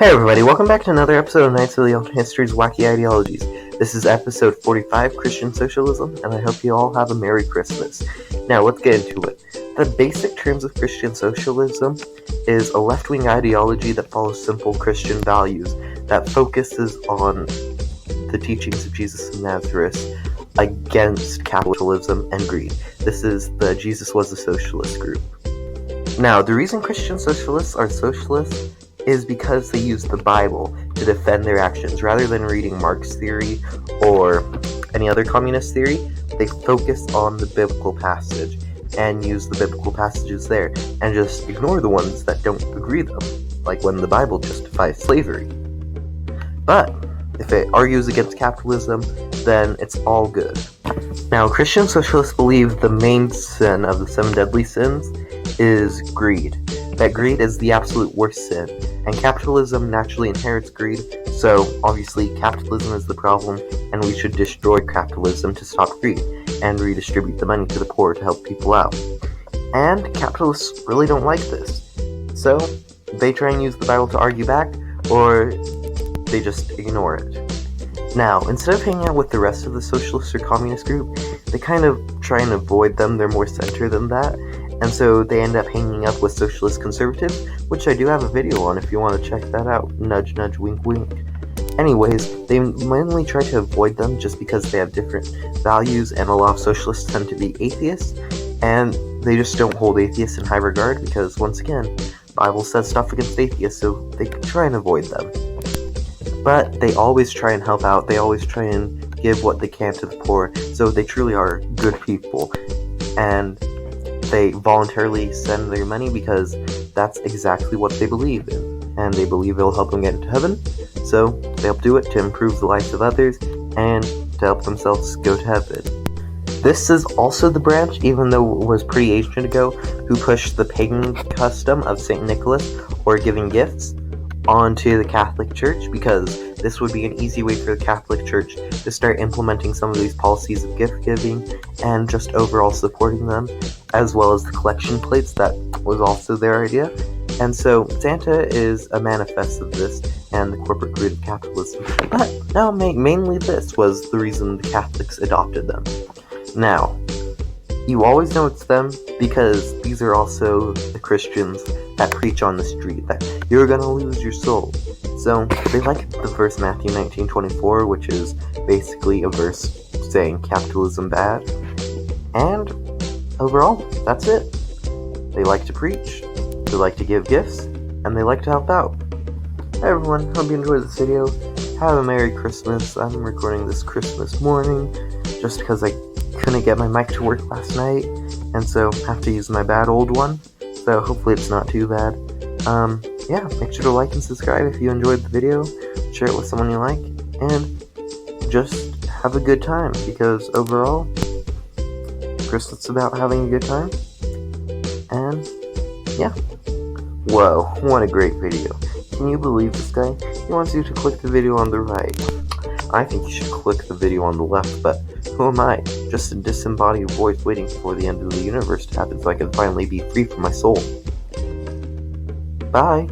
Hey everybody, welcome back to another episode of Knights of the Old History's Wacky Ideologies. This is episode 45, Christian Socialism, and I hope you all have a Merry Christmas. Now, let's get into it. The basic terms of Christian Socialism is a left-wing ideology that follows simple Christian values, that focuses on the teachings of Jesus of Nazareth against capitalism and greed. This is the Jesus Was a Socialist group. Now, the reason Christian socialists are socialists is because they use the Bible to defend their actions. Rather than reading Marx theory or any other communist theory, they focus on the biblical passage and use the biblical passages there and just ignore the ones that don't agree with them, like when the Bible justifies slavery. But if it argues against capitalism, then it's all good. Now, Christian socialists believe the main sin of the 7 deadly sins is greed. That greed is the absolute worst sin, and capitalism naturally inherits greed, so obviously capitalism is the problem, and we should destroy capitalism to stop greed, and redistribute the money to the poor to help people out. And capitalists really don't like this, so they try and use the Bible to argue back, or they just ignore it. Now, instead of hanging out with the rest of the socialist or communist group, they kind of try and avoid them. They're more center than that, and so they end up hanging up with socialist conservatives, which I do have a video on if you want to check that out. Nudge, nudge, wink, wink. Anyways, they mainly try to avoid them just because they have different values, and a lot of socialists tend to be atheists, and they just don't hold atheists in high regard because, once again, the Bible says stuff against atheists, so they try and avoid them. But they always try and help out, they always try and give what they can to the poor, so they truly are good people. And they voluntarily send their money because that's exactly what they believe in, and they believe it'll help them get into heaven, so they'll do it to improve the lives of others and to help themselves go to heaven. This is also the branch, even though it was pretty ancient ago, who pushed the pagan custom of St. Nicholas, or giving gifts, onto the Catholic Church, because this would be an easy way for the Catholic Church to start implementing some of these policies of gift giving and just overall supporting them, as well as the collection plates. That was also their idea. And so Santa is a manifest of this and the corporate greed of capitalism. But no, mainly this was the reason the Catholics adopted them. Now, you always know it's them because these are also the Christians that preach on the street that you're gonna lose your soul. So they like the verse Matthew 19:24, which is basically a verse saying capitalism bad. And overall, that's it. They like to preach, they like to give gifts, and they like to help out. Hey everyone, hope you enjoyed this video. Have a Merry Christmas. I'm recording this Christmas morning just because I couldn't get my mic to work last night, and so I have to use my bad old one. So hopefully it's not too bad. Yeah, make sure to like and subscribe if you enjoyed the video, share it with someone you like, and just have a good time, because overall, Christmas is about having a good time. And yeah. Whoa, what a great video. Can you believe this guy? He wants you to click the video on the right. I think you should click the video on the left, but who am I? Just a disembodied voice waiting for the end of the universe to happen so I can finally be free from my soul. Bye!